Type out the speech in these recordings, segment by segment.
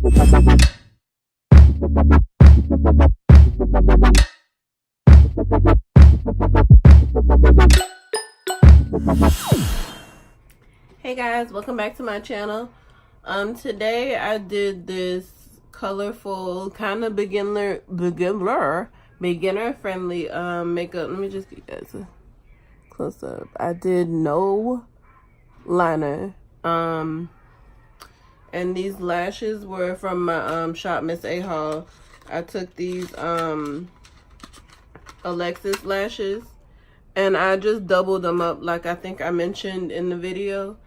Hey guys, welcome back to my channel. Today I did this colorful kind of beginner friendly makeup. Let me just get you guys a close up. I did no liner, and these lashes were from my shop Miss A haul. I took these Alexis lashes and I just doubled them up like I think I mentioned in the video.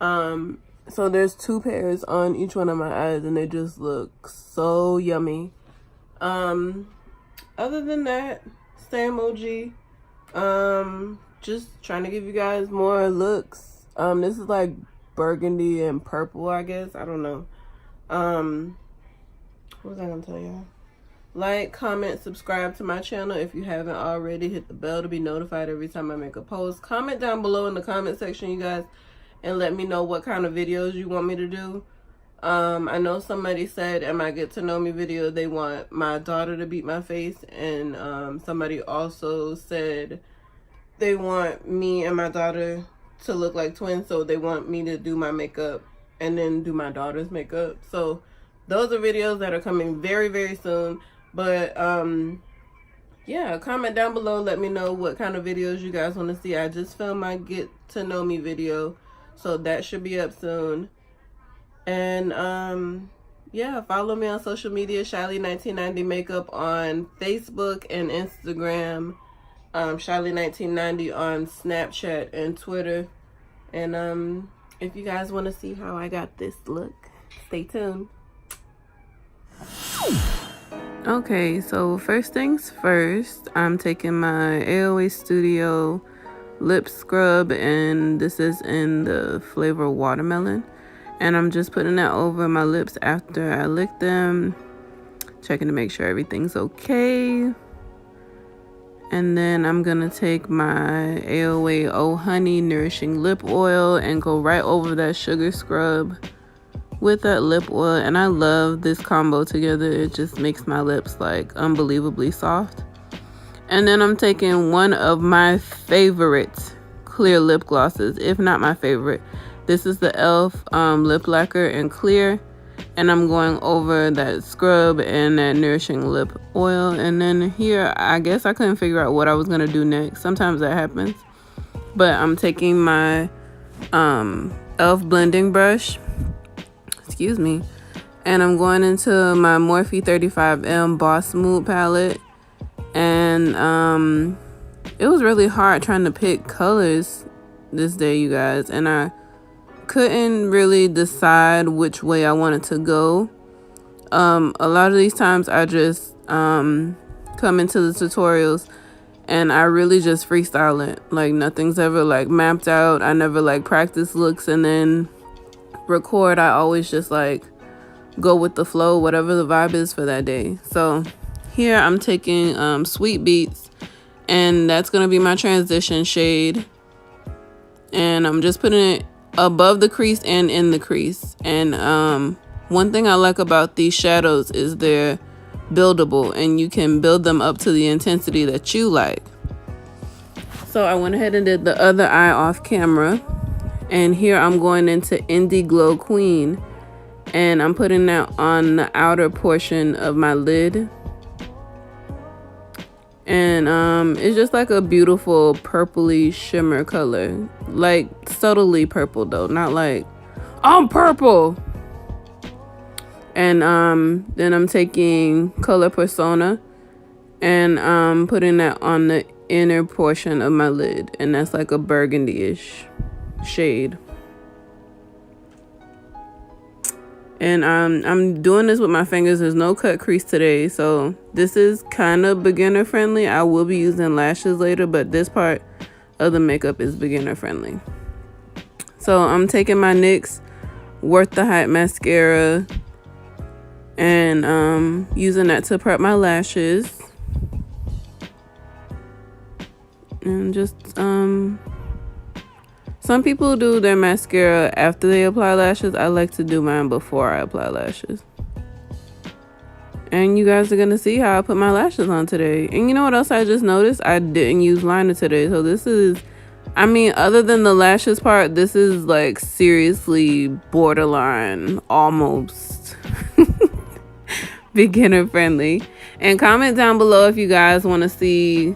So there's 2 pairs on each one of my eyes and they just look so yummy. Other than that, same OG. Just trying to give you guys more looks. This is like burgundy and purple, I guess. I don't know. What was I gonna tell y'all? Like, comment, subscribe to my channel if you haven't already. Hit the bell to be notified every time I make a post. Comment down below in the comment section, you guys, and let me know what kind of videos you want me to do. I know somebody said in my get to know me video they want my daughter to beat my face, and somebody also said they want me and my daughter to look like twins, so they want me to do my makeup and then do my daughter's makeup. So those are videos that are coming very, very soon. But yeah, comment down below, let me know what kind of videos you guys want to see. I just filmed my get to know me video, so that should be up soon. And yeah, follow me on social media, Shyly1990 Makeup on Facebook and Instagram, Shyly1990 on Snapchat and Twitter. And if you guys want to see how I got this look, stay tuned. Okay, so first things first, I'm taking my AOA Studio lip scrub, and this is in the flavor watermelon, and I'm just putting that over my lips after I lick them, checking to make sure everything's okay. And then I'm gonna take my AOA Oh Honey Nourishing Lip Oil and go right over that sugar scrub with that lip oil. And I love this combo together. It just makes my lips like unbelievably soft. And then I'm taking one of my favorite clear lip glosses, if not my favorite. This is the E.L.F. Lip Lacquer in clear, and I'm going over that scrub and that nourishing lip oil. And then here, I guess I couldn't figure out what I was gonna do next. Sometimes that happens. But I'm taking my E.L.F. blending brush, excuse me, and I'm going into my Morphe 35M Boss Mood palette. And it was really hard trying to pick colors this day, you guys, and I couldn't really decide which way I wanted to go. A lot of these times I just come into the tutorials and I really just freestyle it. Like, nothing's ever like mapped out. I never like practice looks and then record. I always just like go with the flow, whatever the vibe is for that day. So here I'm taking Sweet Beets, and that's gonna be my transition shade, and I'm just putting it above the crease and in the crease. And one thing I like about these shadows is they're buildable, and you can build them up to the intensity that you like. So I went ahead and did the other eye off camera, and here I'm going into Indi-Glow Kween, and I'm putting that on the outer portion of my lid. And it's just like a beautiful purpley shimmer color, like subtly purple though, not like I'm purple. And then I'm taking Color Persona and putting that on the inner portion of my lid, and that's like a burgundy-ish shade. And I'm doing this with my fingers. There's no cut crease today, so this is kind of beginner friendly. I will be using lashes later, but this part of the makeup is beginner friendly. So I'm taking my NYX Worth the Hype mascara and using that to prep my lashes. And just some people do their mascara after they apply lashes. I like to do mine before I apply lashes. And you guys are gonna see how I put my lashes on today. And you know what else I just noticed? I didn't use liner today. So this is, I mean, other than the lashes part, this is like seriously borderline, almost beginner friendly. And comment down below if you guys want to see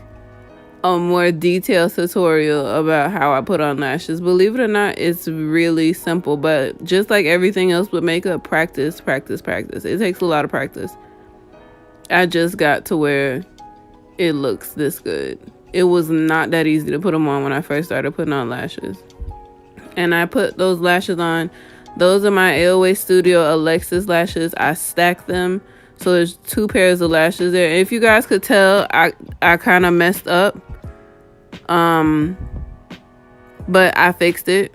a more detailed tutorial about how I put on lashes. Believe it or not, it's really simple, but just like everything else with makeup, practice, practice, practice. It takes a lot of practice. I just got to where it looks this good. It was not that easy to put them on when I first started putting on lashes. And I put those lashes on. Those are my AOA Studio Alexis lashes. I stacked them. So there's 2 pairs of lashes there. And if you guys could tell, I kind of messed up. But I fixed it.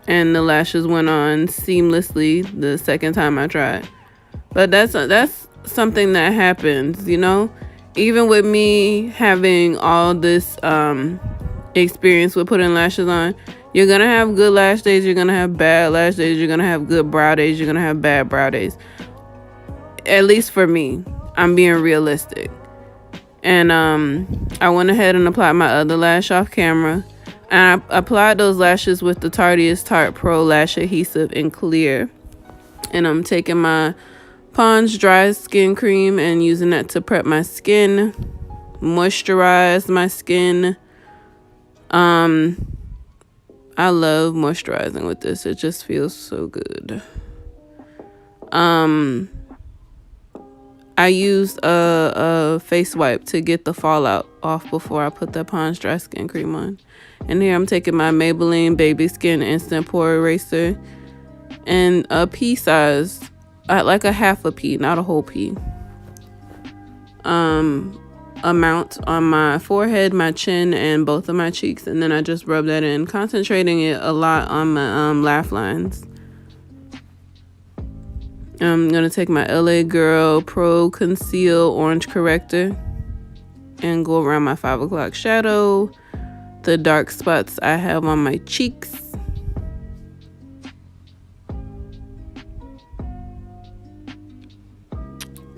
And the lashes went on seamlessly the second time I tried. But that's something that happens, you know. Even with me having all this experience with putting lashes on, you're gonna have good lash days, you're gonna have bad lash days, you're gonna have good brow days, you're gonna have bad brow days. At least for me, I'm being realistic. And I went ahead and applied my other lash off camera, and I applied those lashes with the Tarte Pro Lash Adhesive in clear. And I'm taking my Pond's dry skin cream and using that to prep my skin, moisturize my skin. I love moisturizing with this. It just feels so good. I used a face wipe to get the fallout off before I put the Pond's dry skin cream on. And here I'm taking my Maybelline Baby Skin Instant Pore Eraser and a pea size, like a half a pea, not a whole pea, amount on my forehead, my chin, and both of my cheeks. And then I just rub that in, concentrating it a lot on my laugh lines. I'm gonna take my LA Girl Pro Conceal Orange Corrector and go around my 5 o'clock shadow, the dark spots I have on my cheeks.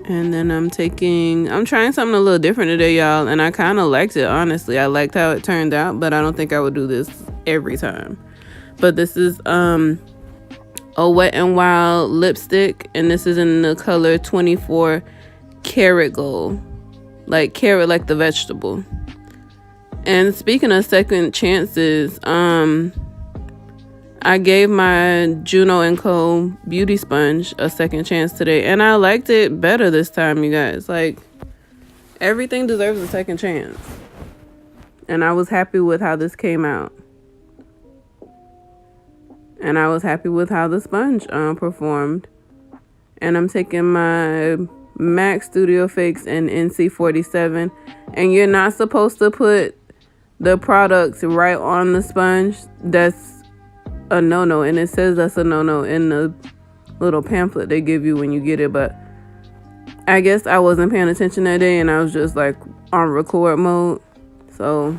And then I'm trying something a little different today, y'all, and I kind of liked it, honestly. I liked how it turned out, but I don't think I would do this every time. But this is a Wet n Wild lipstick, and this is in the color 24 Carrot Gold, like carrot, like the vegetable. And speaking of second chances, I gave my Juno & Co. beauty sponge a second chance today, and I liked it better this time, you guys. Like, everything deserves a second chance. And I was happy with how this came out. And I was happy with how the sponge performed. And I'm taking my MAC Studio Fakes in NC47. And you're not supposed to put the products right on the sponge. That's a no-no, and it says that's a no-no in the little pamphlet they give you when you get it. But I guess I wasn't paying attention that day, and I was just like on record mode, so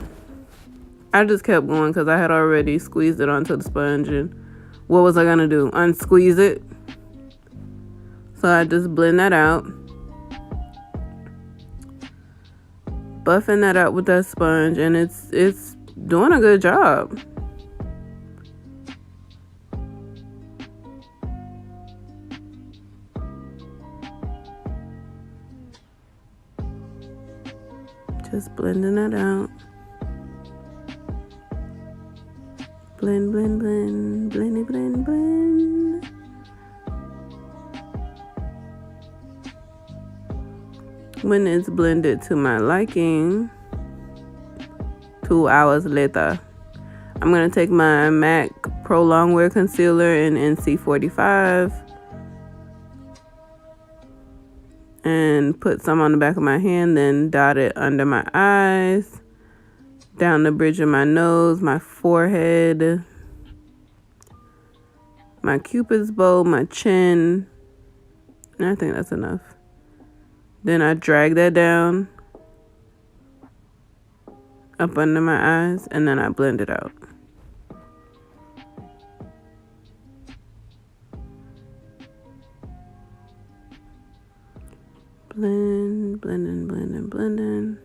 I just kept going because I had already squeezed it onto the sponge, and what was I gonna do, unsqueeze it? So I just blend that out, buffing that out with that sponge, and it's doing a good job. Just blending that out. Blend, blend, blend, blend, blend, blend. When it's blended to my liking, 2 hours later, I'm going to take my MAC Pro Longwear Concealer in NC45 and put some on the back of my hand, then dot it under my eyes, down the bridge of my nose, my forehead, my cupid's bow, my chin, and I think that's enough. Then I drag that down up under my eyes, and then I blend it out. Blend, blending, blending, blending.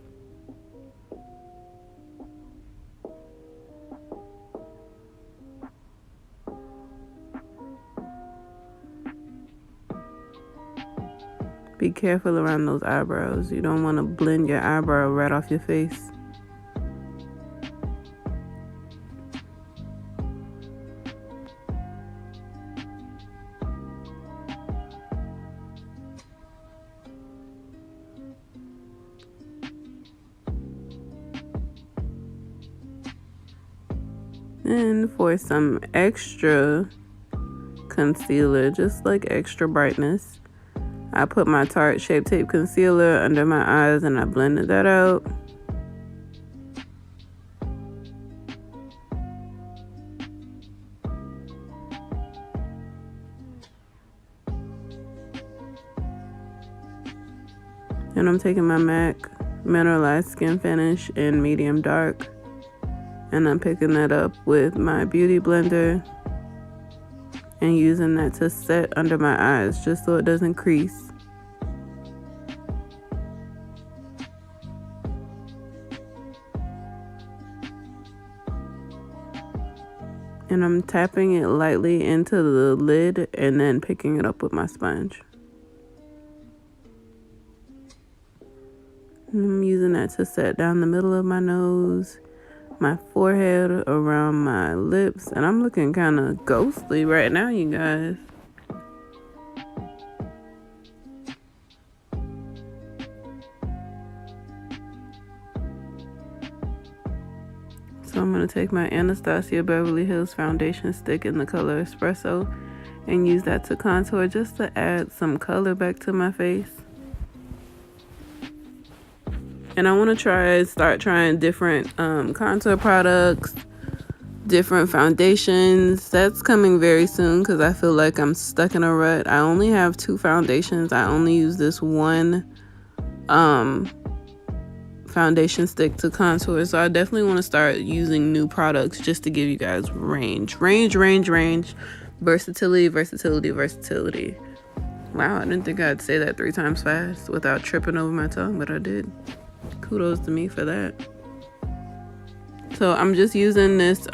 Be careful around those eyebrows. You don't want to blend your eyebrow right off your face. And for some extra concealer, just like extra brightness, I put my Tarte Shape Tape Concealer under my eyes and I blended that out. And I'm taking my M.A.C Mineralize Skin Finish in medium dark. And I'm picking that up with my Beauty Blender and using that to set under my eyes just so it doesn't crease. And I'm tapping it lightly into the lid and then picking it up with my sponge. And I'm using that to set down the middle of my nose, my forehead, around my lips, and I'm looking kind of ghostly right now, you guys. So I'm going to take my Anastasia Beverly Hills foundation stick in the color Espresso and use that to contour just to add some color back to my face. And I want to start trying different contour products, different foundations. That's coming very soon because I feel like I'm stuck in a rut. I only have 2 foundations. I only use this one foundation stick to contour. So I definitely want to start using new products just to give you guys range. Versatility, versatility, versatility. Wow, I didn't think I'd say that 3 times fast without tripping over my tongue, but I did. Kudos to me for that. So I'm just using this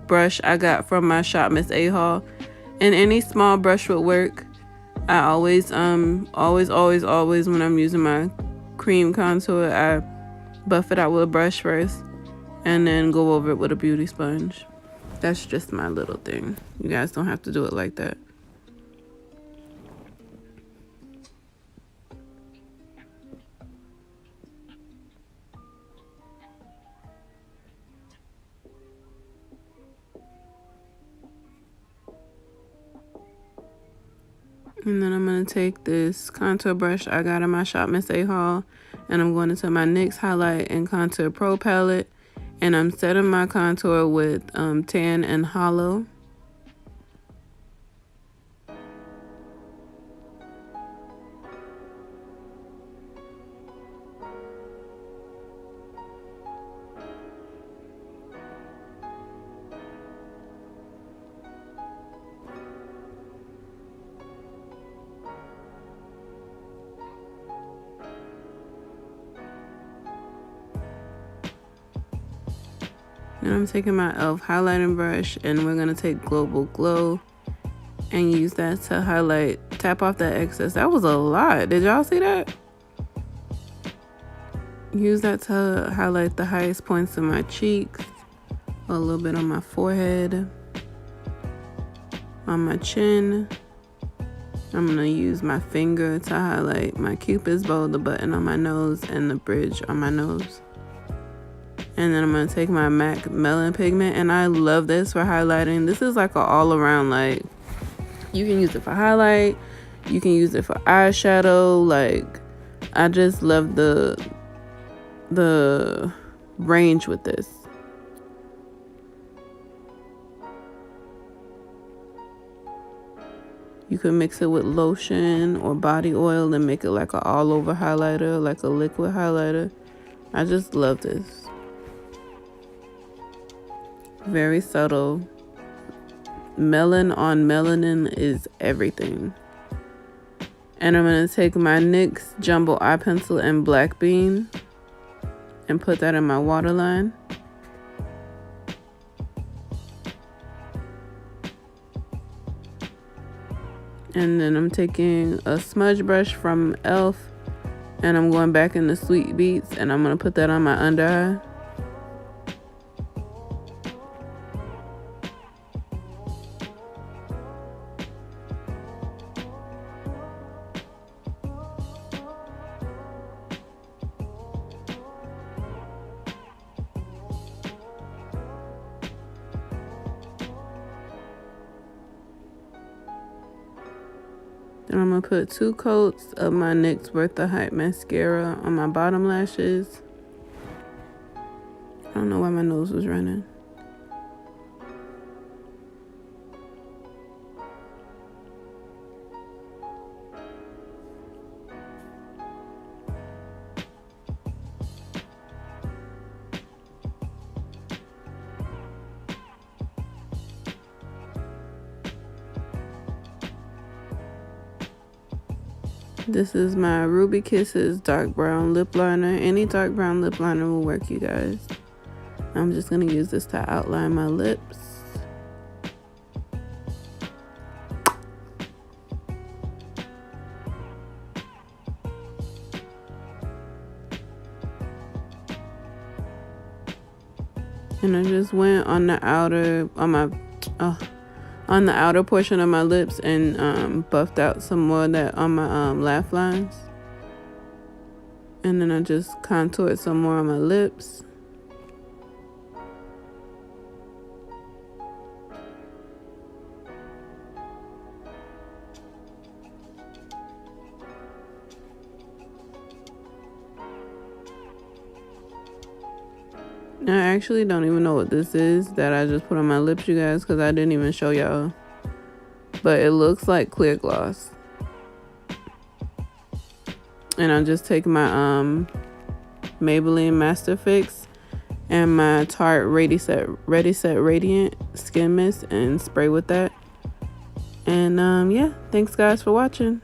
brush I got from my Shop Miss A haul, and any small brush would work. I always when I'm using my cream contour, I buff it out with a brush first and then go over it with a beauty sponge. That's just my little thing. You guys don't have to do it like that. And then I'm going to take this contour brush I got in my Shop Miss A haul, and I'm going into my NYX Highlight and Contour Pro palette, and I'm setting my contour with Tan and Hollow. And I'm taking my E.L.F. highlighting brush, and we're going to take Global Glow and use that to highlight, tap off that excess. That was a lot. Did y'all see that? Use that to highlight the highest points of my cheeks, a little bit on my forehead, on my chin. I'm going to use my finger to highlight my Cupid's bow, the button on my nose, and the bridge on my nose. And then I'm going to take my M.A.C Melon pigment, and I love this for highlighting. This is like an all-around, like, you can use it for highlight, you can use it for eyeshadow. Like, I just love the range with this. You can mix it with lotion or body oil and make it like an all-over highlighter, like a liquid highlighter. I just love this. Very subtle. Melon on melanin is everything. And I'm going to take my NYX Jumbo Eye Pencil in Black Bean and put that in my waterline. And then I'm taking a smudge brush from E.L.F. and I'm going back in the Sweet Beets and I'm going to put that on my under eye. Then I'm going to put 2 coats of my NYX Worth the Hype mascara on my bottom lashes. I don't know why my nose was running. This is my Ruby Kisses dark brown lip liner. Any dark brown lip liner will work, you guys. I'm just going to use this to outline my lips. And I just went on the outer, on the outer portion of my lips and buffed out some more of that on my laugh lines. And then I just contoured some more on my lips. I actually don't even know what this is that I just put on my lips, you guys, because I didn't even show y'all. But it looks like clear gloss. And I'll just take my Maybelline Master Fix and my Tarte Ready Set Radiant Skin Mist and spray with that. And yeah, thanks guys for watching.